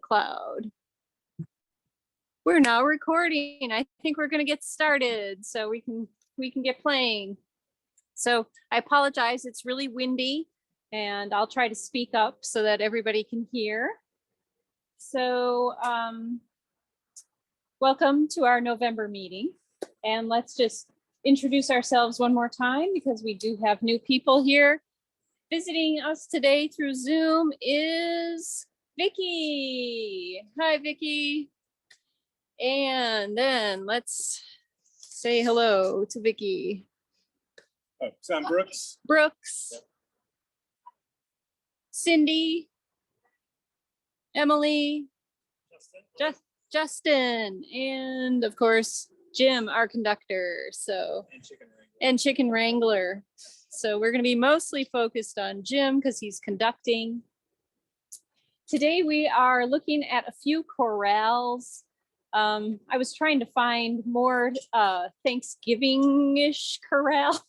cloud. We're now recording. I think we're going to get started so we can get playing. So I apologize. It's really windy and I'll try to speak up so that everybody can hear. So welcome to our November meeting. And let's just introduce ourselves one more time because we do have new people here. Visiting us today through Zoom is Vicky. Hi, Vicky. And then let's say hello to Vicky. Oh, Sam Brooks. Brooks. Yep. Cindy. Emily. Justin. And of course, Jim, our conductor. So and Chicken Wrangler. So we're going to be mostly focused on Jim because he's conducting. Today we are looking at a few chorales. I was trying to find more Thanksgiving-ish chorales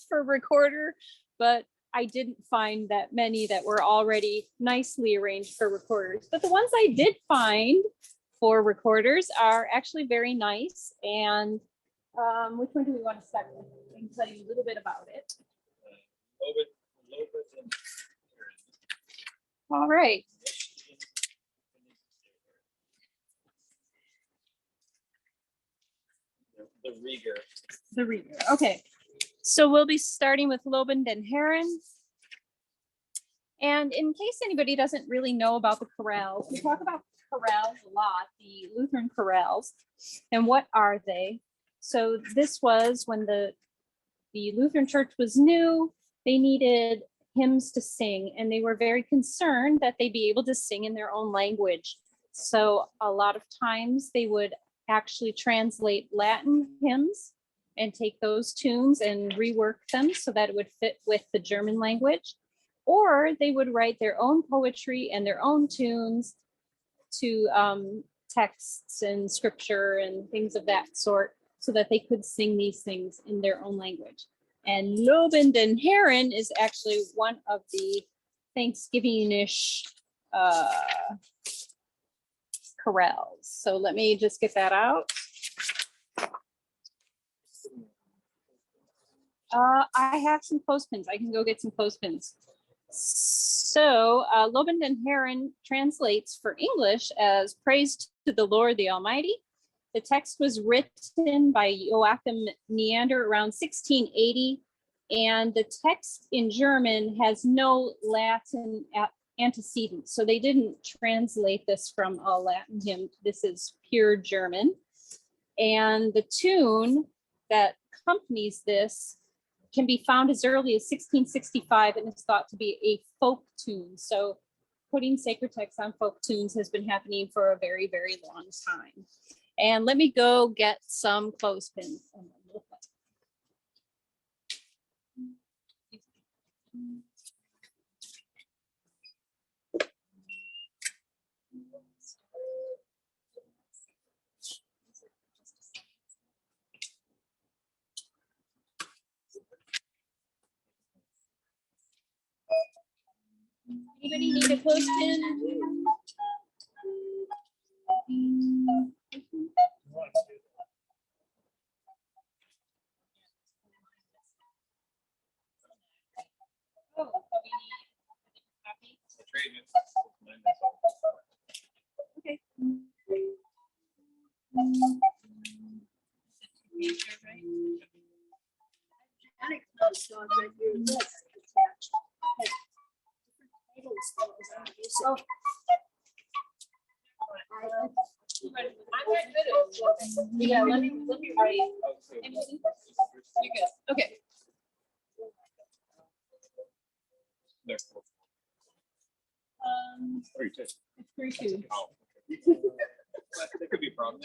for recorder, but I didn't find that many that were already nicely arranged for recorders. But the ones I did find for recorders are actually very nice. And which one do we want to start with? I can tell you a little bit about it. Lobe and All right. the Reger. The Reger. Okay. So we'll be starting with Lobe and Herren. And in case anybody doesn't really know about the chorales, we talk about chorales a lot, the Lutheran chorales. And what are they? So this was when the Lutheran Church was new, they needed hymns to sing, and they were very concerned that they be able to sing in their own language. So a lot of times they would actually translate Latin hymns and take those tunes and rework them so that it would fit with the German language. Or they would write their own poetry and their own tunes to texts and scripture and things of that sort so that they could sing these things in their own language. And Lobe and Herren is actually one of the Thanksgiving-ish chorales. So let me just get that out. I have some clothespins. I can go get some clothespins. So Lobe and Herren translates for English as Praise to the Lord the Almighty. The text was written by Joachim Neander around 1680, and the text in German has no Latin antecedent. So they didn't translate this from a Latin hymn. This is pure German. And the tune that accompanies this can be found as early as 1665 and is thought to be a folk tune. So putting sacred texts on folk tunes has been happening for a very, very long time. And let me go get some clothespins. Anybody need a clothespin? Oh, okay. So, yeah, let me write. You good? Okay. It's 3-2. Oh. That could be a problem.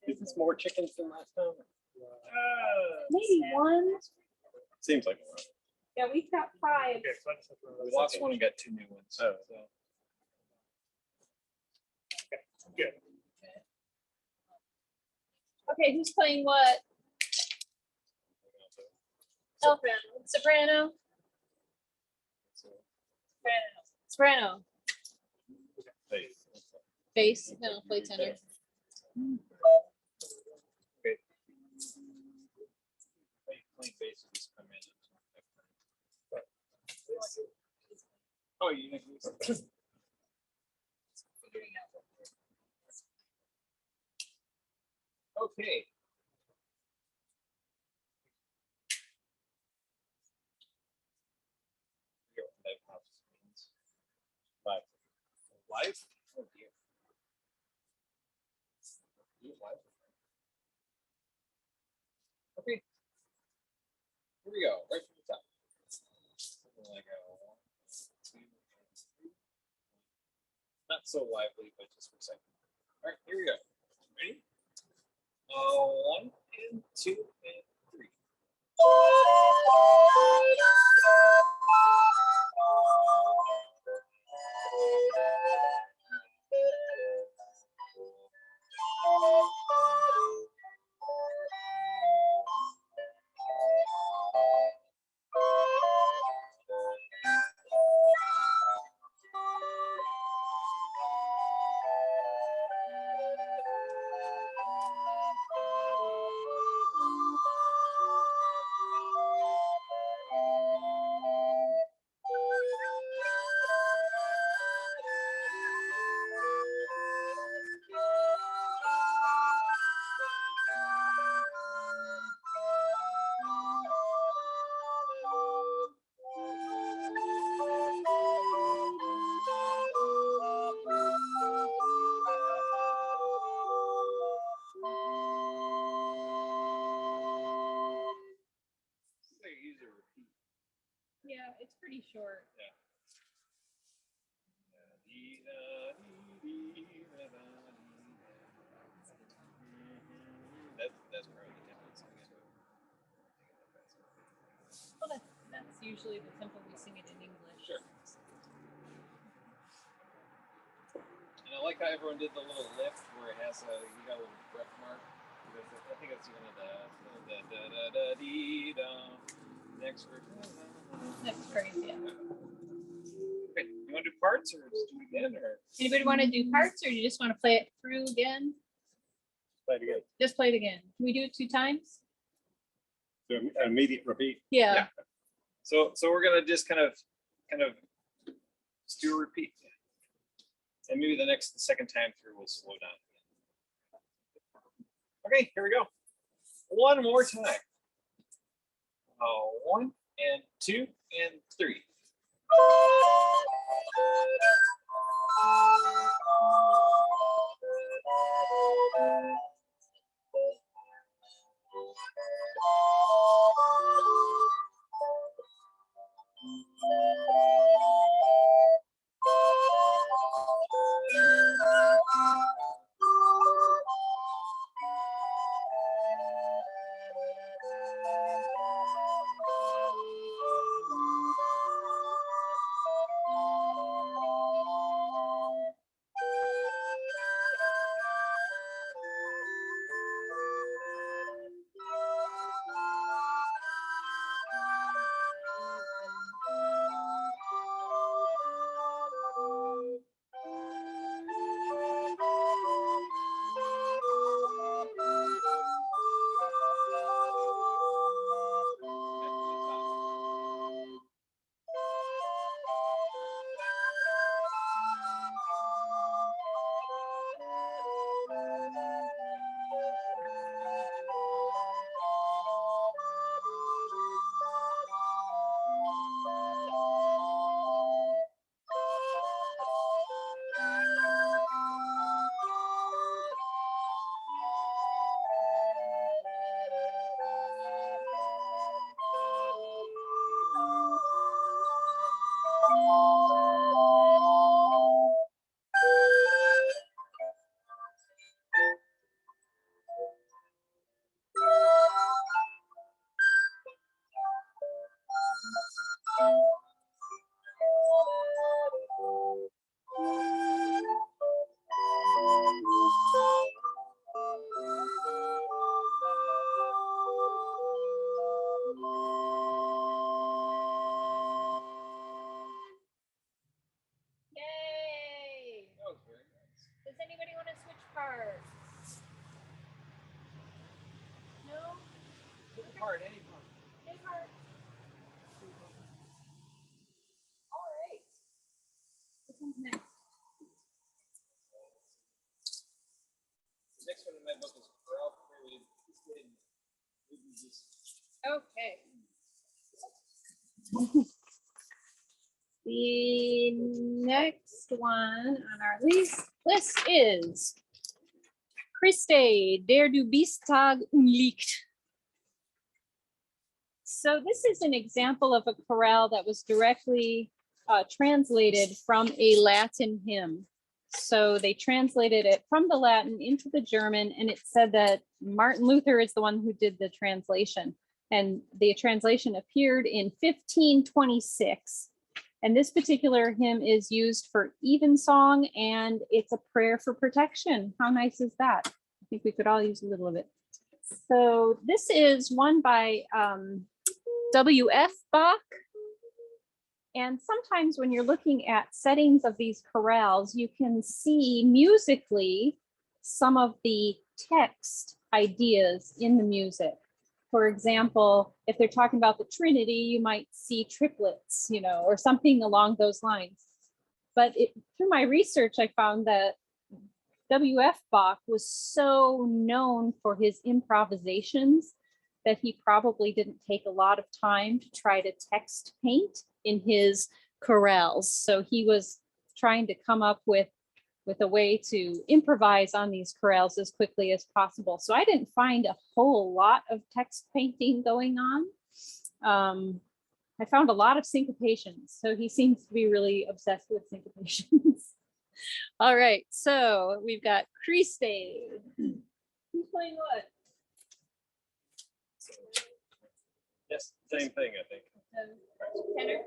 Is this more chickens than last time? Maybe one. Seems like one. Yeah, we've got 5. We lost one and got 2 new ones. Oh, so. Okay, good. Okay, who's playing what? Soprano. Soprano. Bass, then I'll play tenor. Okay. Playing bass will just come in. Oh, you didn't use it. Okay. Life? Oh dear. Okay. Here we go. Right from the top. Something like a 1, 2, 3. Not so lively, but just for a second. All right, here we go. Ready? 1 and 2 and 3. Yeah, it's pretty short. Yeah. That's probably the tempo song. Well, that's usually the tempo we sing it in English. Sure. And I like how everyone did the little lift where it has you got a little breath mark. I think that's one of the da da da dee da next verse. That's crazy. Yeah. Okay, you want to do parts or just do it again, or Anybody want to do parts, or you just want to play it through again? play it again? Just play it again. Can we do it 2 times? So immediate repeat. Yeah. Yeah. So we're gonna just kind of just do a repeat, and maybe the second time through we'll slow down. Okay, here we go. One more time. 1 and 2 and 3. part. No, Part, any part. A part. All right. This one's next. The next one in my book is Chorale Prelude. Okay. The next one on our list is Christe, der du bist Tag und Licht. So this is an example of a chorale that was directly translated from a Latin hymn. So they translated it from the Latin into the German, and it said that Martin Luther is the one who did the translation. And the translation appeared in 1526. And this particular hymn is used for evensong, and it's a prayer for protection. How nice is that? I think we could all use a little of it. So this is one by W.F. Bach. And sometimes when you're looking at settings of these chorales, you can see musically some of the text ideas in the music. For example, if they're talking about the Trinity, you might see triplets, you know, or something along those lines. But through my research, I found that W.F. Bach was so known for his improvisations that he probably didn't take a lot of time to try to text paint in his chorales. So he was trying to come up with a way to improvise on these chorales as quickly as possible. So I didn't find a whole lot of text painting going on. I found a lot of syncopations. So he seems to be really obsessed with syncopations. All right, so we've got Christe. Who's playing what? Yes, same thing, I think. Tenor?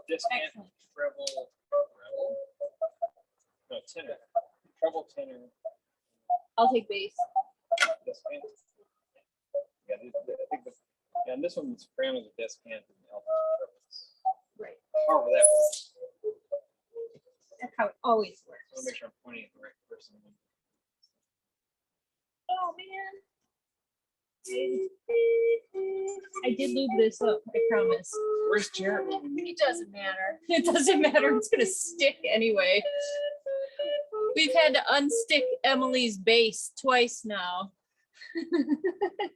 Descant, Excellent. treble. No, tenor. Treble, tenor. I'll take bass. Descant. Yeah, I think and this one's sopranos with descant and alto trebles. Right. However that works. That's how it always I want to works. make sure I'm pointing at the right person. Oh man. I did lube this up, I promise. Where's Jared? It doesn't matter. It doesn't matter. It's gonna stick anyway. We've had to unstick Emily's bass twice now.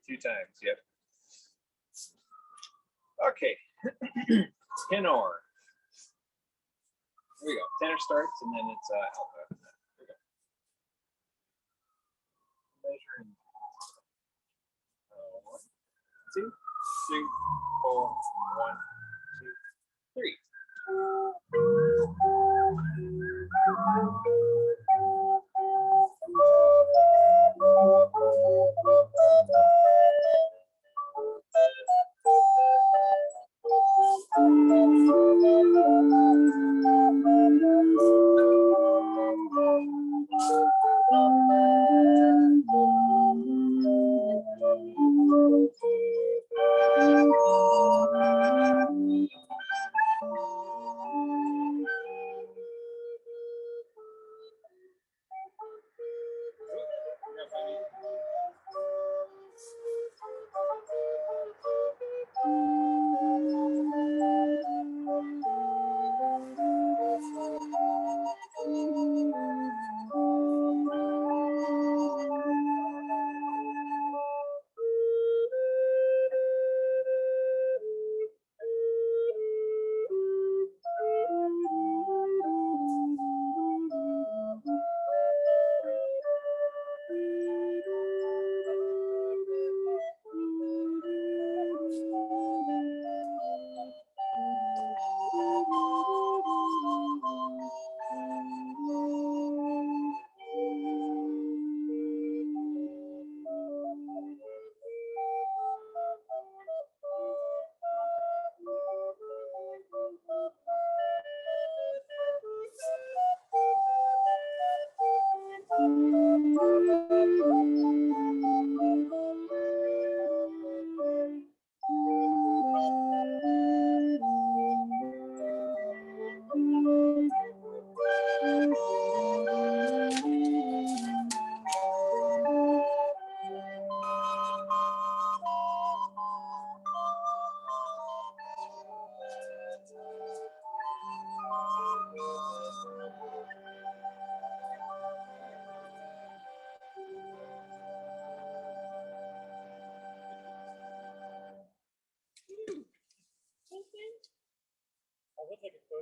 2 times, yep. Okay. Tenor. Here we go. Tenor starts and then it's alto. Here we go. Measuring. 1, 2, 3, 4, 1, 2, 3.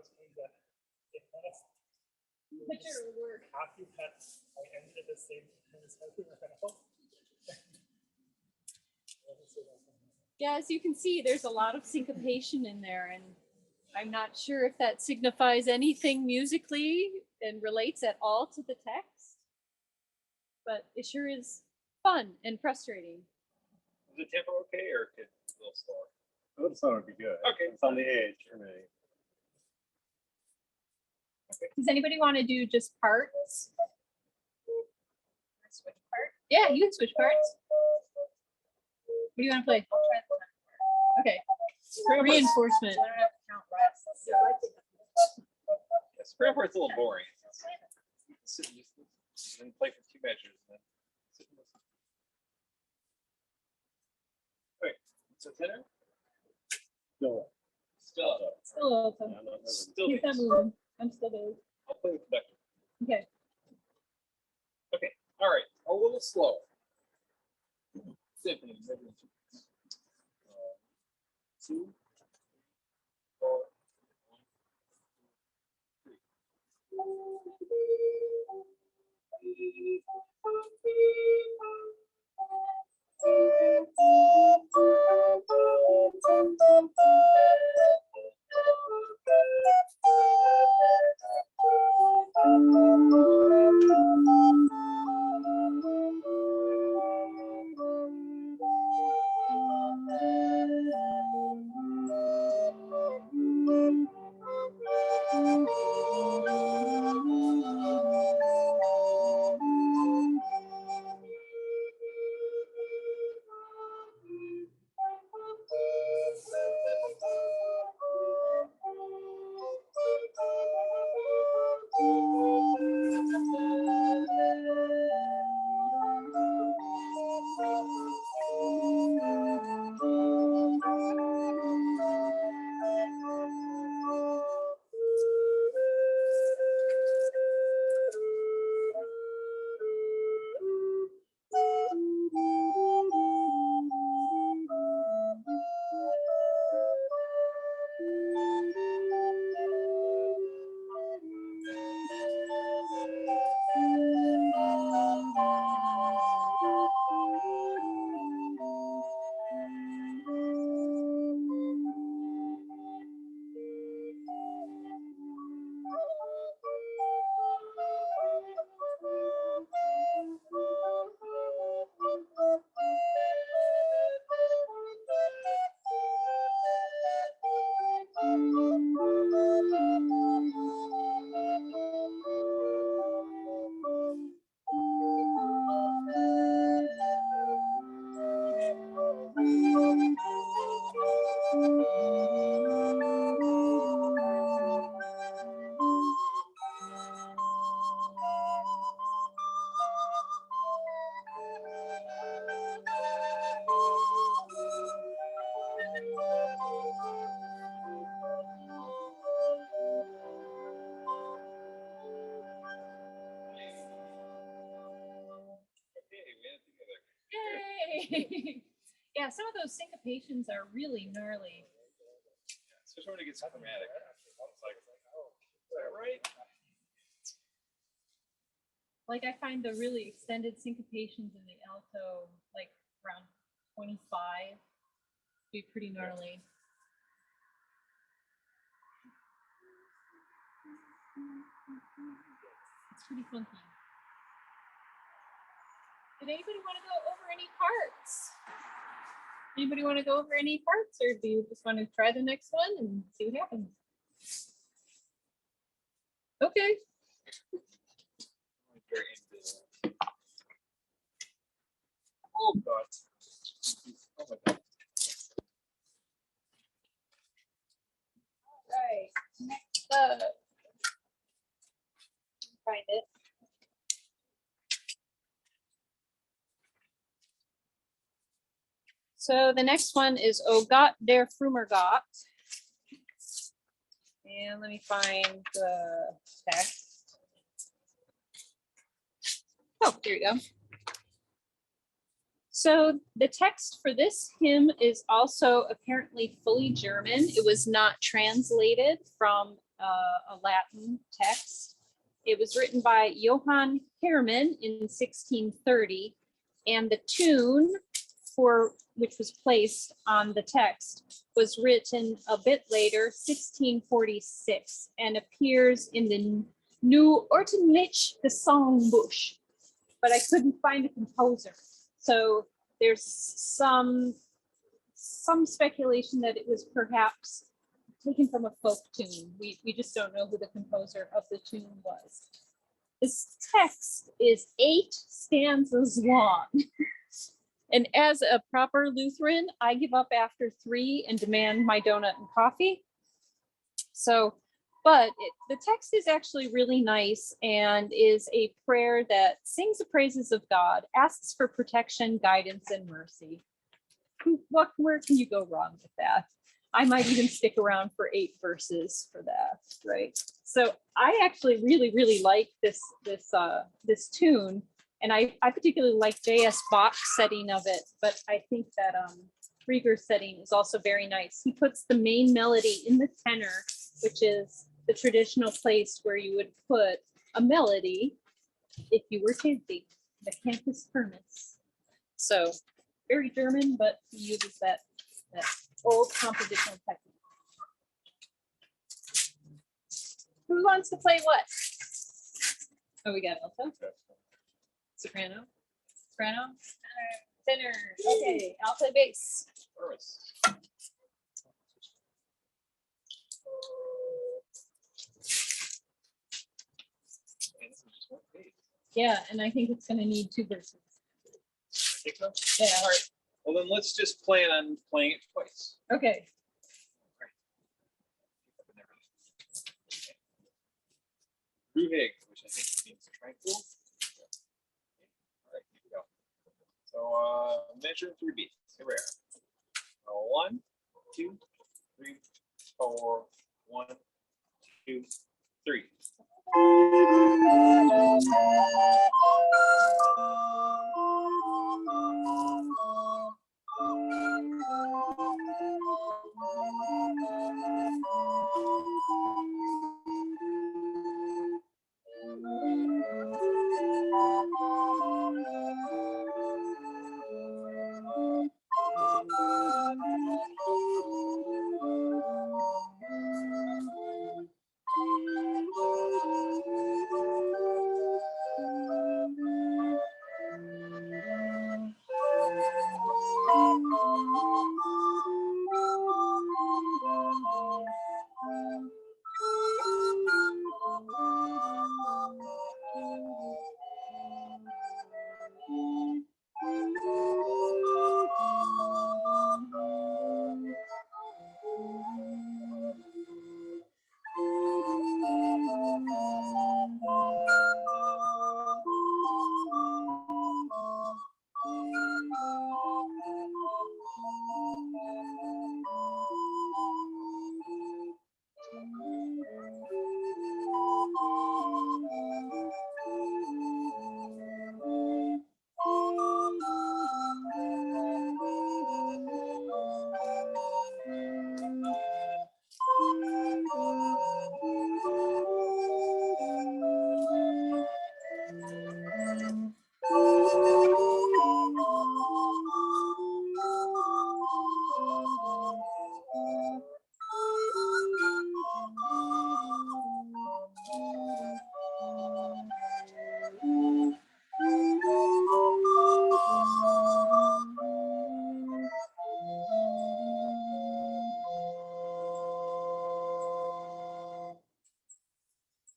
was saying that if that's Picture of work. happy that I ended at the same time as everyone else. Yeah, as you can see, there's a lot of syncopation in there, and I'm not sure if that signifies anything musically and relates at all to the text, but it sure is fun and frustrating. Is the tempo okay or could a little slower? I would thought it would be good. Okay. It's on the edge for me. Does anybody want to do just parts? Switch part? Yeah, you can switch parts. What do you want to play? Okay. Reinforcement. Yeah, spread part's a little boring. Sit and just then play for 2 measures. And then sit and listen. Wait, it's a tenor? Still. Still. Still open. I'm not moving. Still. He's not bass. moving. I'm still there. I'll play the conductor. Okay. Okay. All right. A little slow. Symphony. 2, 4, 1, 2, Yay! Yeah, some of those syncopations are really gnarly. especially when it gets chromatic. It's like, oh, is that right? Like I find the really extended syncopations in the alto, like around 25, be pretty gnarly. It's pretty funky. Did anybody want to go over any parts? Anybody want to go over any parts, or do you just want to try the next one and see what happens? Okay. Very into oh God. Oh my God. Right. Next up. Find it. So the next one is O Gott, der früher Gott. And let me find the text. Oh, here you go. So the text for this hymn is also apparently fully German. It was not translated from a Latin text. It was written by Johann Herren in 1630, and the tune for which was placed on the text was written a bit later, 1646, and appears in the New Ordentliche Gesangbuch, but I couldn't find a composer. So there's some speculation that it was perhaps taken from a folk tune. We just don't know who the composer of the tune was. This text is 8 stanzas long. And as a proper Lutheran, I give up after 3 and demand my donut and coffee. So, but the text is actually really nice and is a prayer that sings the praises of God, asks for protection, guidance, and mercy. Where can you go wrong with that? I might even stick around for 8 verses for that, right? So I actually really like this tune, and I particularly like J.S. Bach's setting of it, but I think that Reger's setting is also very nice. He puts the main melody in the tenor, which is the traditional place where you would put a melody if you were chanting, the cantus firmus. So very German, but he uses that old compositional technique. Who wants to play what? Oh, we got alto, soprano, tenor. Okay, I'll play bass. Yeah, and I think it's going to need 2 verses. Think so? Yeah. All right. Well, then let's just plan on playing it twice. Okay. Reger, which I think means tranquil. All right, here we go. So measure 3 beats. Here we are. 1, 2, 3, 4. 1, 2, 3.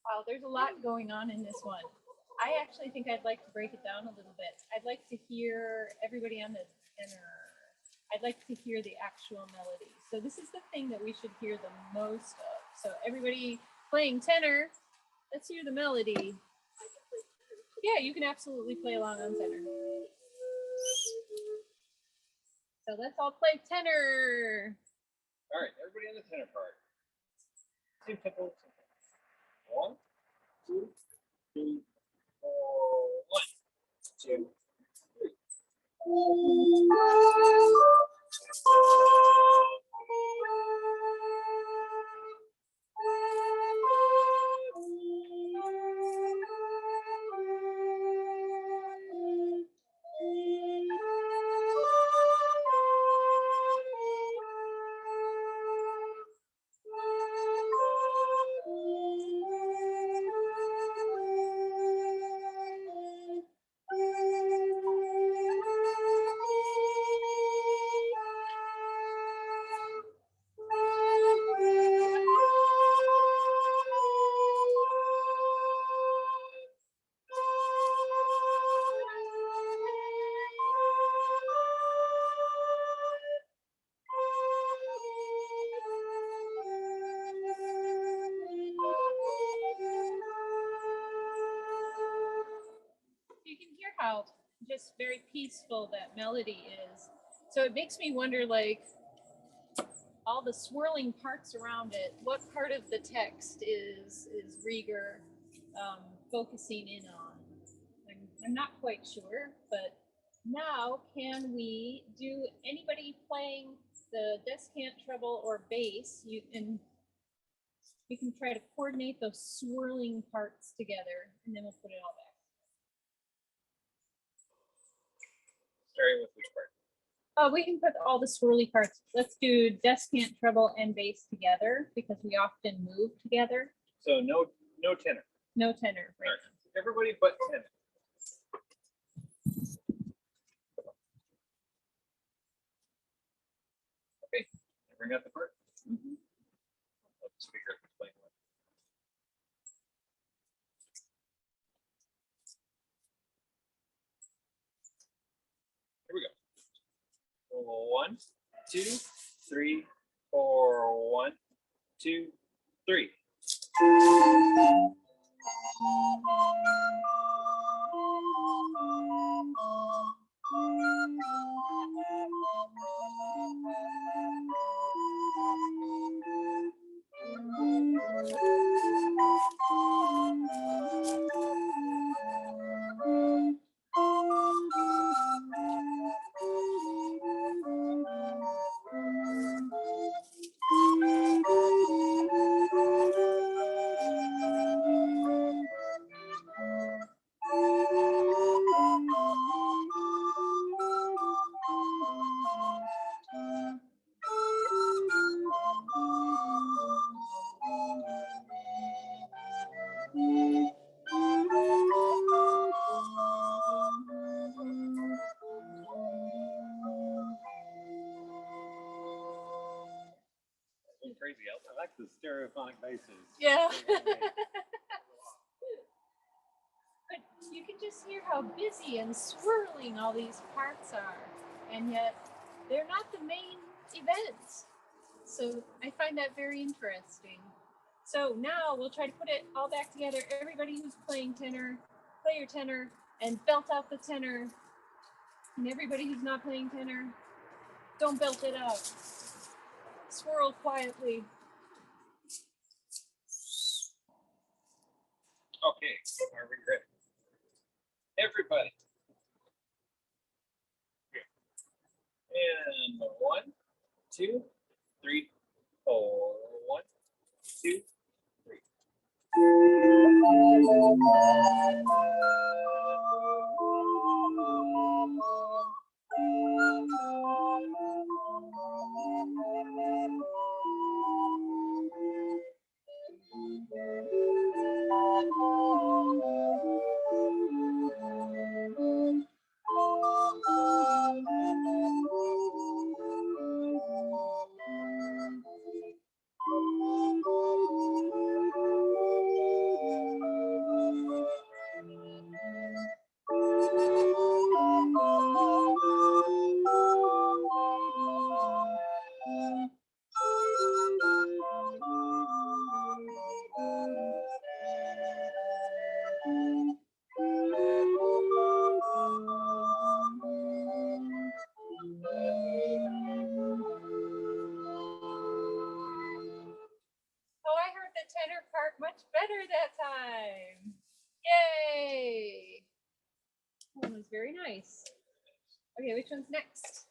Wow, there's a lot going on in this one. I actually think I'd like to break it down a little bit. I'd like to hear everybody on the tenor. I'd like to hear the actual melody. So this is the thing that we should hear the most of. So everybody playing tenor, let's hear the melody. Yeah, you can absolutely play along on tenor. So let's all play tenor. All right, everybody on the tenor part. Same tempo. 1, 2, 3, 4. 1, 2, 3. how just very peaceful that melody is. So it makes me wonder, like, all the swirling parts around it, what part of the text is Reger focusing in on? I'm not quite sure, but now can we do anybody playing the descant, treble, or bass? You can try to coordinate those swirling parts together, and then we'll put it all back. Starting with which part? We can put all the swirly parts. Let's do descant, treble, and bass together because we often move together. So no tenor. No tenor, right? All right. Everybody but tenor. Okay, bring out the part. Mm-hmm. Let's figure out who's playing what. Here we go. 1, 2, 3, 4. 1, 2, 3. Crazy I like the stereophonic basses. Yeah. But you can just hear how busy and swirling all these parts are, and yet they're not the main event. So I find that very interesting. So now we'll try to put it all back together. Everybody who's playing tenor, play your tenor and belt out the tenor. And everybody who's not playing tenor, don't belt it out. Swirl quietly. Okay, are we ready? Everybody. Okay. And 1, 2, 3, 4. 1, 2, 3. Oh, I heard the tenor part much better that time. Yay! That was very nice. Okay, which one's next?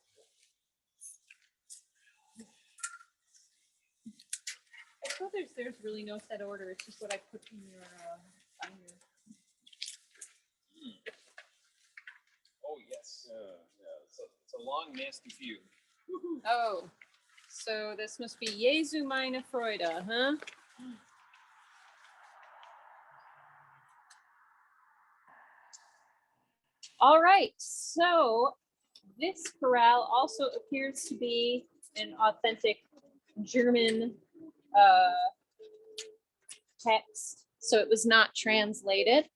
I suppose there's really no set order. It's just what I put in your binder. Oh, yes. It's a long, nasty few. Oh, so this must be Jesu, Meine, Freude, huh? All right, so this chorale also appears to be an authentic German text, so it was not translated.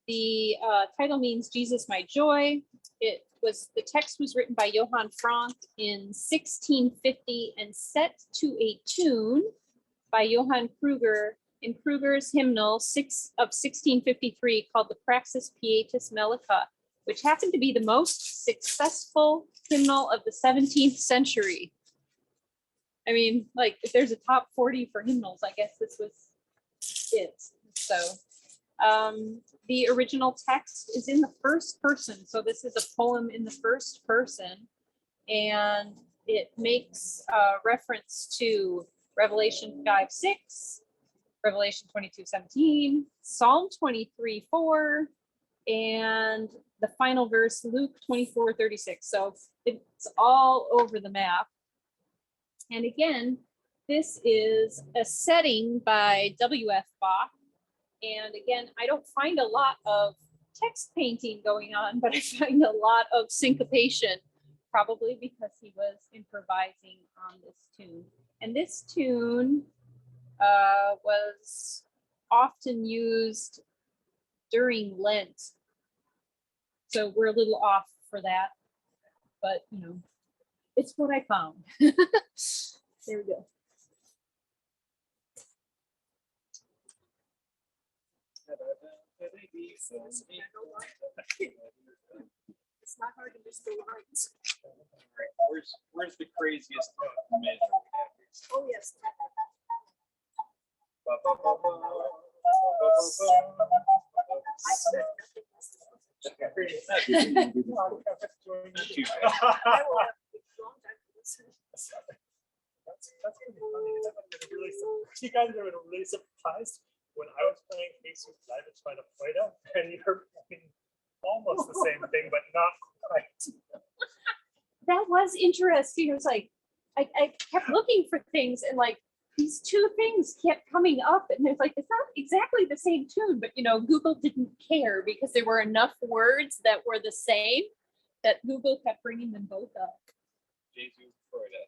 The title means Jesus, my joy. The text was written by Johann Frank in 1650 and set to a tune by Johann Krüger in Kruger's hymnal 1653 called the Praxis Pietas Mellica, which happened to be the most successful hymnal of the 17th century. I mean, like, if there's a top 40 for hymnals, I guess this was it. So the original text is in the first person. So this is a poem in the first person. And it makes reference to Revelation 5:6, Revelation 22:17, Psalm 23:4, and the final verse, Luke 24:36. So it's all over the map. And again, this is a setting by W.F. Bach. And again, I don't find a lot of text painting going on, but I find a lot of syncopation, probably because he was improvising on this tune. And this tune was often used during Lent. So we're a little off for that, but you know, it's what I found. There we go. It's not hard to miss the lines. Where's the craziest measure? Oh, yes. That's gonna be funny. That would have been really you guys would have been really surprised when I was playing Jesus live at Freude, and you're playing almost the same thing, but not quite. That was interesting. It was like, I kept looking for things and like these two things kept coming up and it's like, it's not exactly the same tune, but you know, Google didn't care because there were enough words that were the same that Google kept bringing them both up. Jesu, Freude.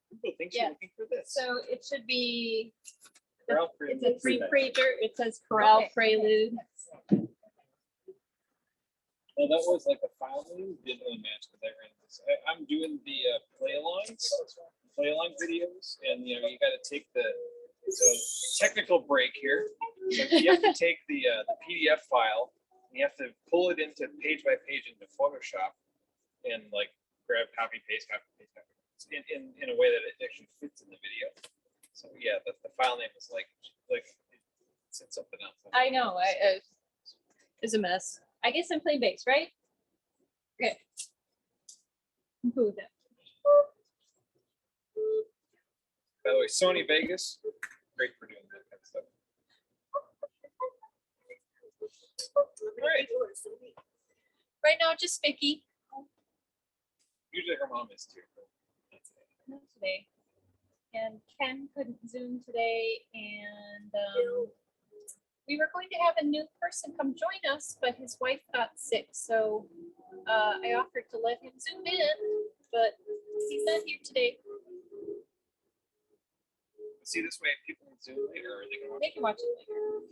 People think Yeah. you're looking for this. So it should be, Chorale, it's Prelude, a three Prelude. prager. It says Chorale Okay. Prelude. Well, that was like a file name, didn't really match because I ran this. I'm doing the play along videos, and you know, you got to take the technical break here. So you have to take the PDF file, and you have to pull it into page by page into Photoshop, and like grab copy paste in a way that it actually fits in the video. So yeah, the file name is like it's something else. I know, it's a mess. I guess I'm playing bass, right? Okay. I'm cool with that. By the way, Sony Vegas, great for doing that kind of stuff. Right. Right now, just Vicky. Usually her mom is too. But that's it. Not today. And Ken couldn't Zoom today, and we were going to have a new person come join us, but his wife got sick, so I offered to let him Zoom in, but he's not here today. See this way, people can Zoom later, or they can watch. They can watch it later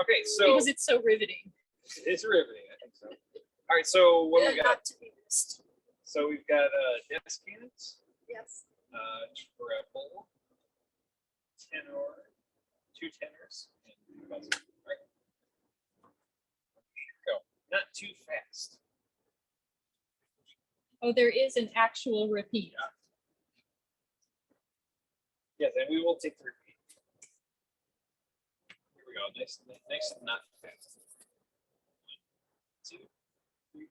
Okay, so because it's so riveting. it's riveting. I think so. All right, so what do we got? Not to be missed. So we've got descants, Yes. treble, tenor, two tenors, and two buzzers. All right. Go. Not too fast. Oh, there is an actual repeat. Yes, and we will take the repeat. Here we go. Nice and not fast. 1, 2, 3.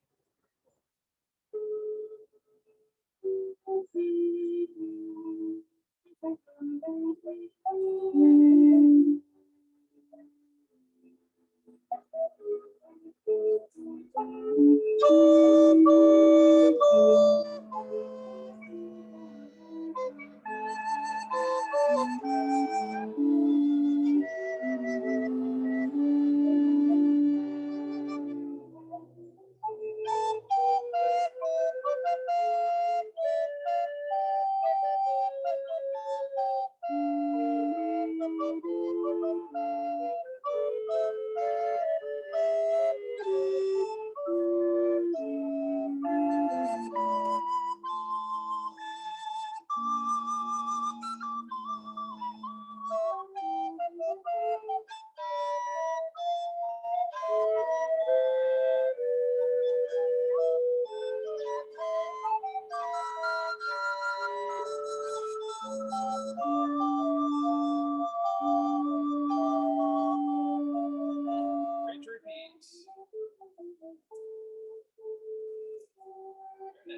We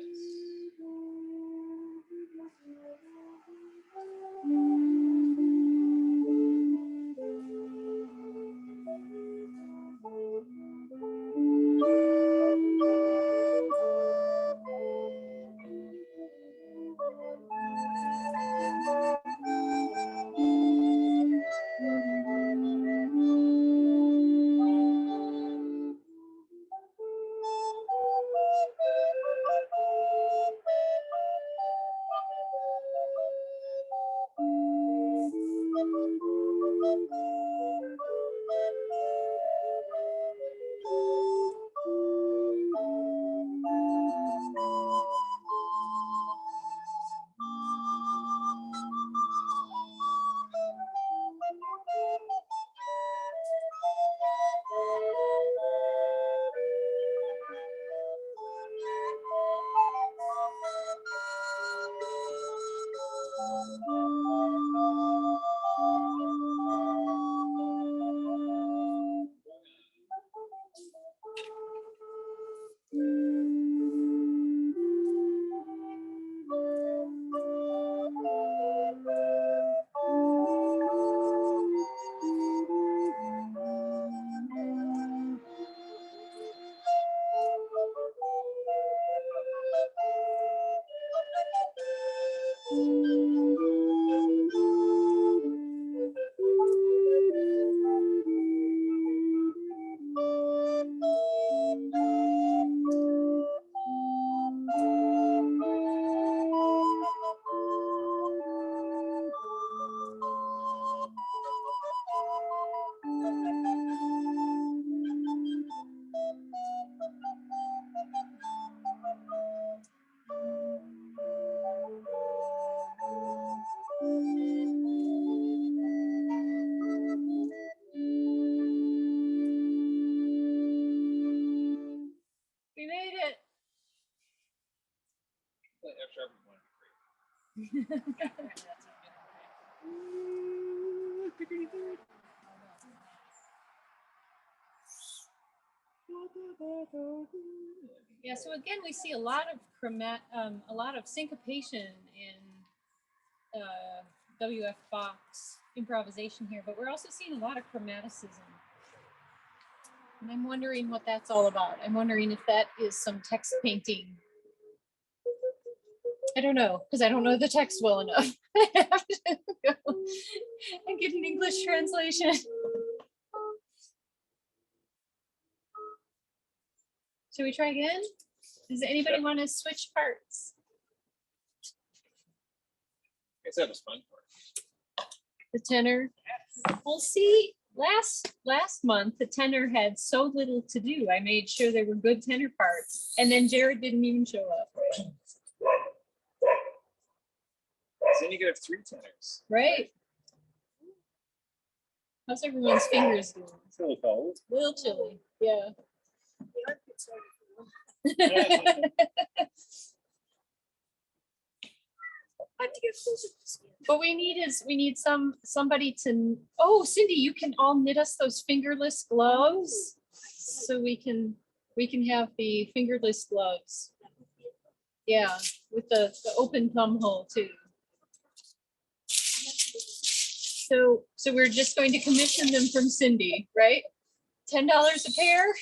made it. After everyone. Yeah, so again, we see a lot of a lot of syncopation in W.F. Bach's improvisation here, but we're also seeing a lot of chromaticism. And I'm wondering what that's all about. I'm wondering if that is some text painting. I don't know, because I don't know the text well enough. I have to go and get an English translation. Should we try again? Does anybody want to switch parts? I guess that was fun for The tenor. We'll see. Last month, the tenor had so little to do. I made sure there were good tenor parts, and then Jared didn't even show up. So then you could have 3 tenors. Right? How's everyone's fingers doing? It's really cold. A little chilly. Yeah. The armpits are- I have to get closer to the skin. What we need somebody to. Oh, Cindy, you can all knit us those fingerless gloves, so we can have the fingerless gloves. Yeah, with the open thumb hole too. So we're just going to commission them from Cindy, right? $10 a pair.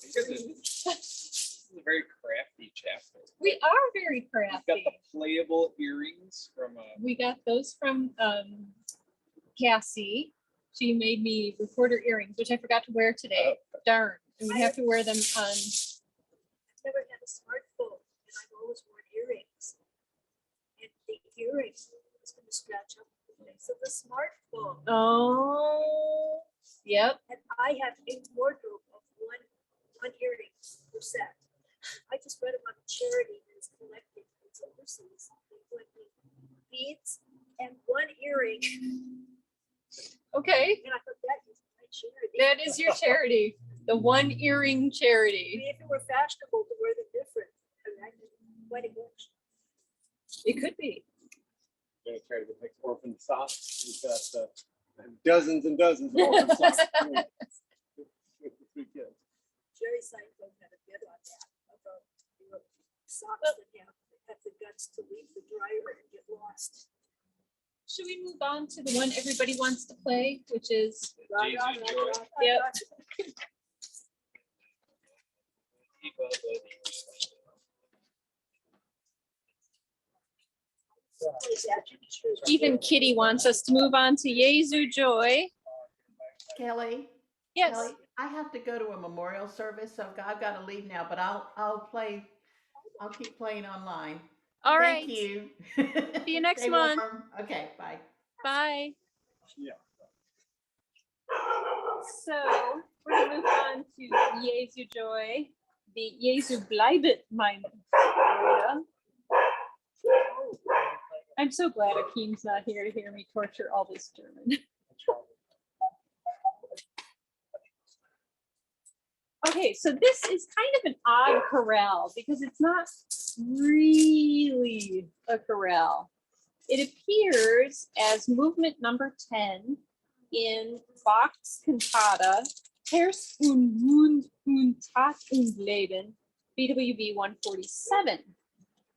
This is a very crafty chapter. We are very We've got crafty. the playable earrings from We got those from Cassie. She made me recorder earrings, which I forgot to wear today. Darn. And we have to wear them on. I've never had a smartphone, and I've always worn earrings. And the earrings is going to scratch up the face of the smartphone. Oh, yep. And I have a wardrobe of one earring per set. I just read about a charity that's collecting these overseas. They're collecting beads and one earring. Okay. And I thought that is my charity. That is your charity. The one earring I charity. mean, if it were fashionable to wear them different, I mean, I could quite a collection. It could be. I'm gonna try to get like orphan socks. We've got dozens and dozens of orphan socks. With the 3 kids. Jerry Seinfeld had a bit on that about on to the one everybody wants to play, which is, Jesu joy. yep. Even Kitty wants us to move on to Jesu joy. Kelly, Yes. Kelly, I have to go to a memorial service, so I've got to leave now, but I'll keep playing online. All Thank right. you. See you next Stay month. warm. Okay, bye. Bye. Yeah. So we're gonna move on to Jesu joy. The Jesu bleibet meine Freude. I'm so glad Akim's not here to hear me torture all this German. Okay, so this is kind of an odd chorale because it's not really a chorale. It appears as movement number 10 in Bach's cantata Herz und Mund und Tat und Leben, BWV 147.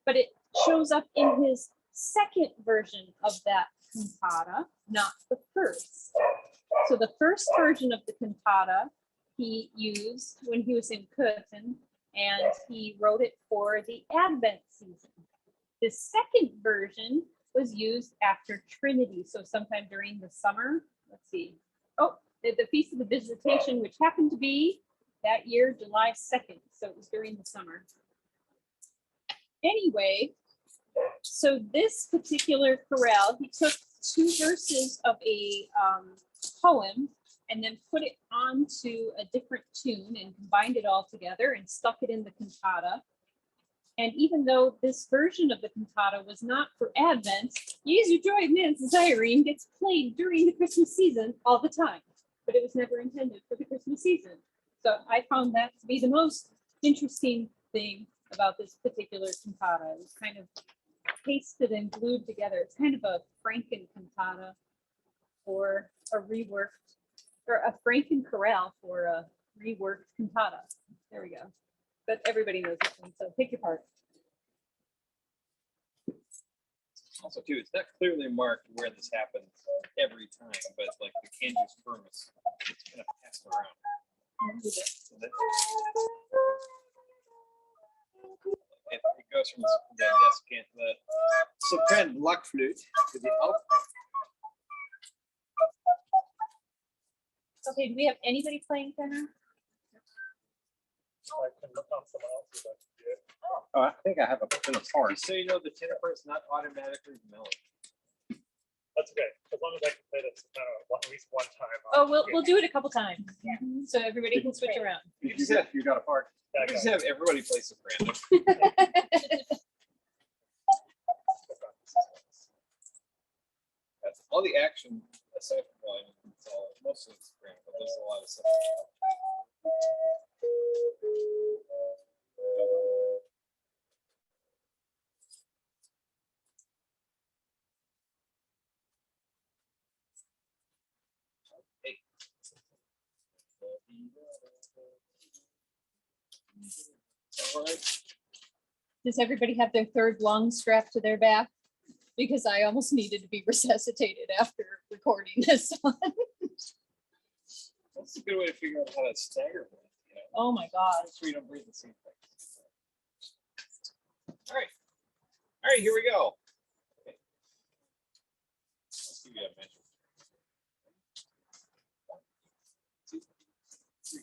But it shows up in his second version of that cantata, not the first. So the first version of the cantata he used when he was in Köthen, and he wrote it for the Advent season. The second version was used after Trinity, so sometime during the summer. Let's see. Oh, the Feast of the Visitation, which happened to be that year, July 2nd. So it was during the summer. Anyway, so this particular chorale, he took 2 verses of a poem and then put it onto a different tune and combined it all together and stuck it in the cantata. And even though this version of the cantata was not for Advent, Jesu joy Nan's Irene gets played during the Christmas season all the time, but it was never intended for the Christmas season. So I found that to be the most interesting thing about this particular cantata. It was kind of pasted and glued together. It's kind of a Franken cantata or a reworked, or a Franken chorale for a reworked cantata. There we go. But everybody knows this one, so pick your part. Also, too, it's not clearly marked where this happens every time, but like the Cantus firmus, it's kind of passed around. So that- it goes from the descant, the Sopran Blockflute to the alt. Okay, do we have anybody playing tenor? I can look on someone else's. I can do it. Oh, I think I have a bit of horse. so you know the tenor part is not automatically mellow. That's okay, as long as I can play this at least one time. Oh, we'll do it a couple times, so everybody can switch around. You got a part. Yeah, I You just got it. have everybody play soprano. That's all the action aside from volume. It's all mostly soprano, but there's a lot of stuff. Hey. All right. Does everybody have their third lung strapped to their back? Because I almost needed to be resuscitated after recording this one. That's a good way to figure out how to stagger one. You know? Oh my God. So you don't breathe the same thing. All right. All right, here we go. Okay. Let's give you a measure. 1, 2, 3.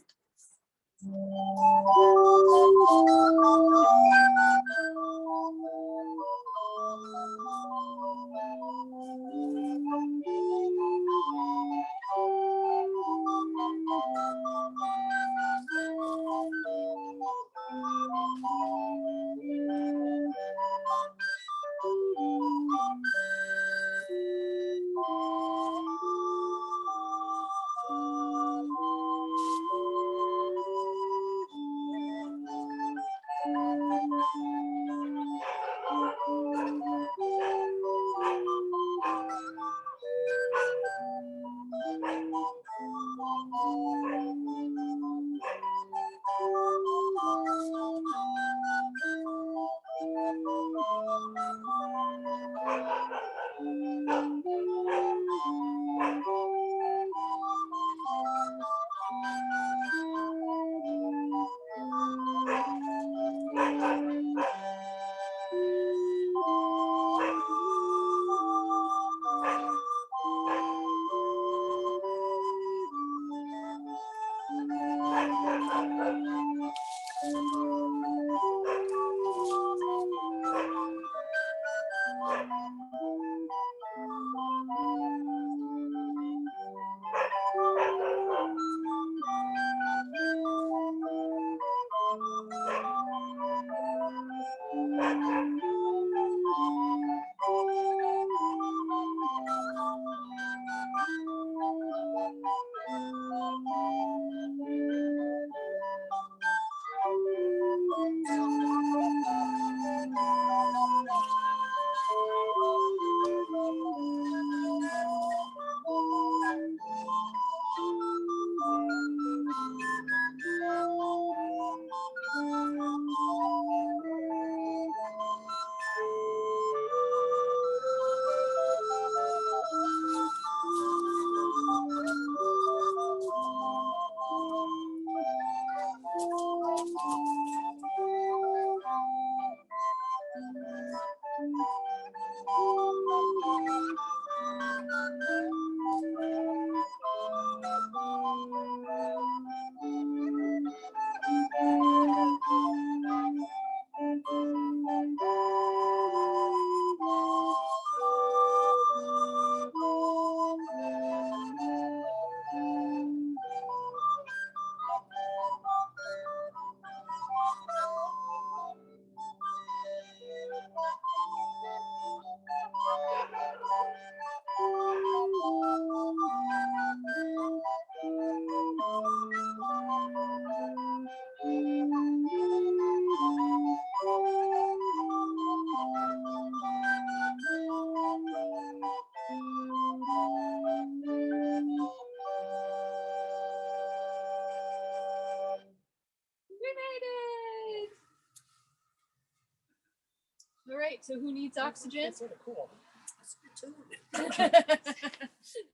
All right, so who needs oxygen? It's sort of cool.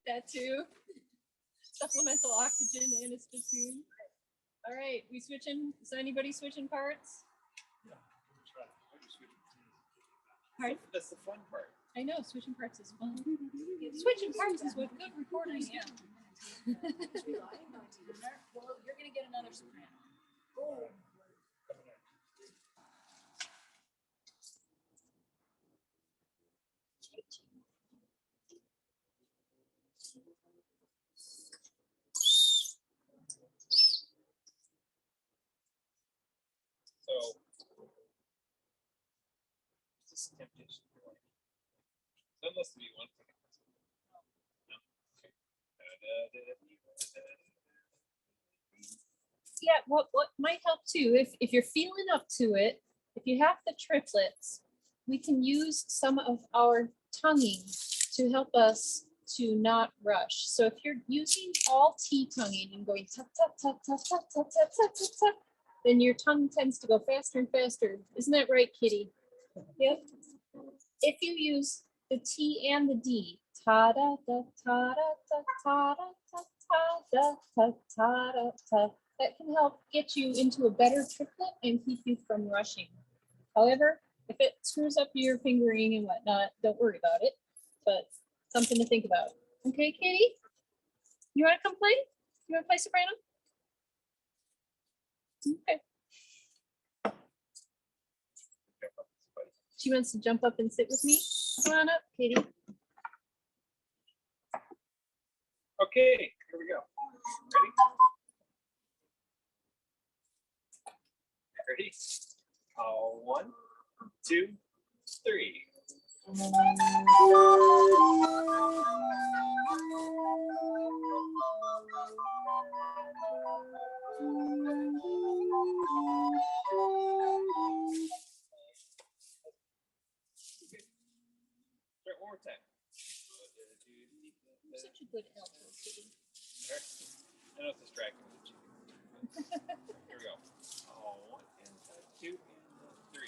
That too. Supplemental oxygen and a spittoon. All right, we switching. Is anybody switching parts? Try. Pardon? That's the fun part. I know, switching parts is fun. Switching parts is what good recording is. Well, you're gonna get another soprano. So, this is temptation. So it must be one thing. No? Okay. Yeah, what might help too, if you're feeling up to it, if you have the triplets, we can use some of our tonguing to help us to not rush. So if you're using all T tonguing and going tap tap tap tap tap tap tap tap tap tap, then your tongue tends to go faster and faster. Isn't that right, Kitty? Yep. If you use the T and the D, ta da da ta da da ta da da ta da ta ta da ta, that can help get you into a better triplet and keep you from rushing. However, if it screws up your fingering and whatnot, don't worry about it, but something to think about. Okay, Kitty? You want to come play? You want to play soprano? Okay. She wants to jump up and sit with me. Come on up, Kitty. Okay, here we go. Ready? Ready? 1, 2, 3. Start one more time. You're such a good alto, Kitty. I know it's distracting. Here we go. 1 and 2 and 3.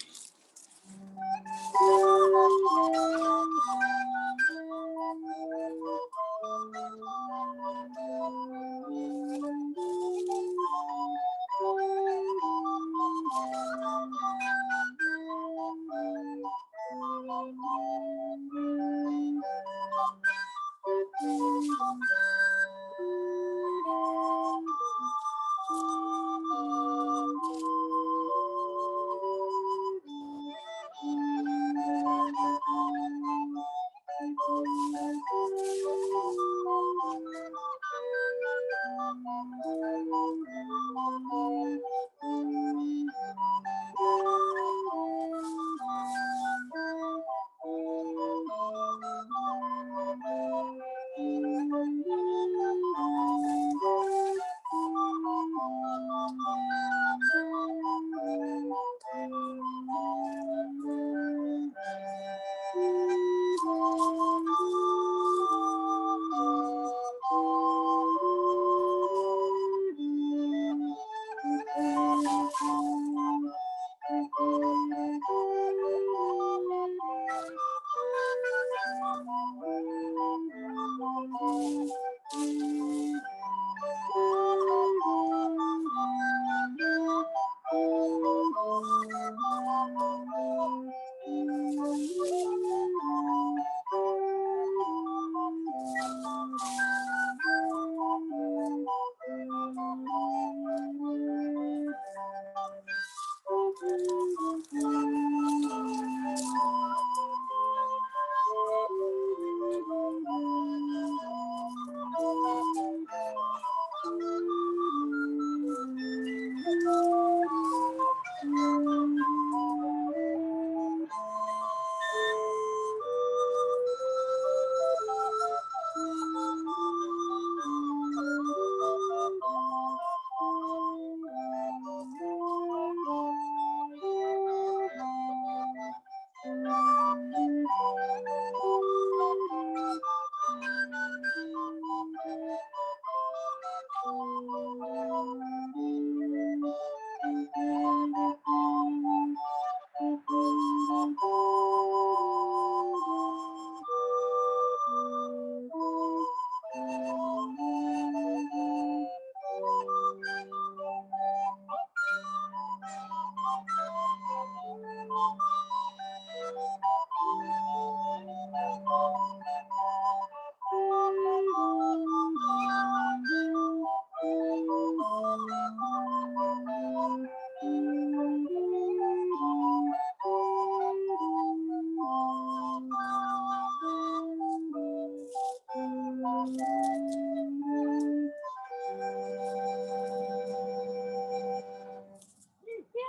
Yay,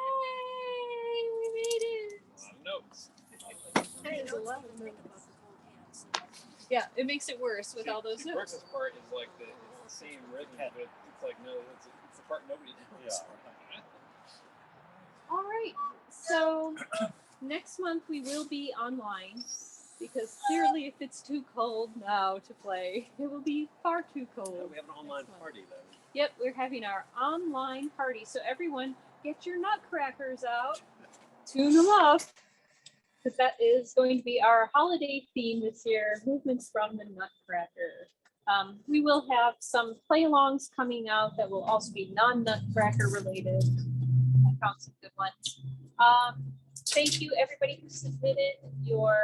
we made it. A lot of notes. There's a lot of note about the whole dance. Yeah, it makes it worse with all those The notes. versus part is like it's the same rhythm, but it's like no, it's the part nobody knows. All right, so next month we will be online because clearly if it's too cold now to play, it will be far too cold. We have an online next month. party though. Yep, we're having our online party. So everyone get your nutcrackers out, tune them up, because that is going to be our holiday theme this year, movements from the Nutcracker. We will have some play-alongs coming out that will also be non-Nutcracker related. I found some good ones. Thank you everybody who submitted your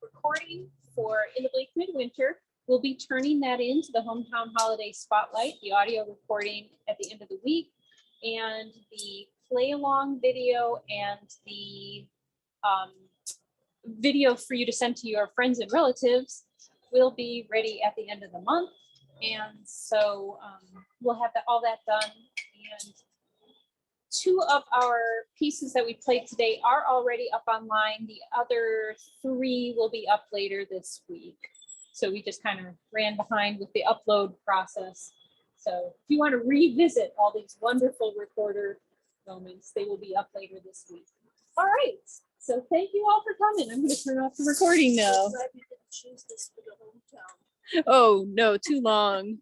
recording for In the Bleak Midwinter. We'll be turning that into the Hometown Holiday Spotlight, the audio recording at the end of the week, and the play-along video and the video for you to send to your friends and relatives will be ready at the end of the month. And so we'll have all that done. And 2 of our pieces that we played today are already up online. The other 3 will be up later this week. So we just kind of ran behind with the upload process. So if you want to revisit all these wonderful recorder moments, they will be up later this week. All right. So thank you all for coming. I'm going to turn off the recording now. I'm glad you didn't choose this for the hometown. Oh, no, too long.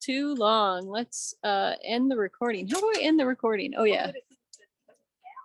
Too long. Let's end the recording. How do I end the recording? Oh, yeah. Put it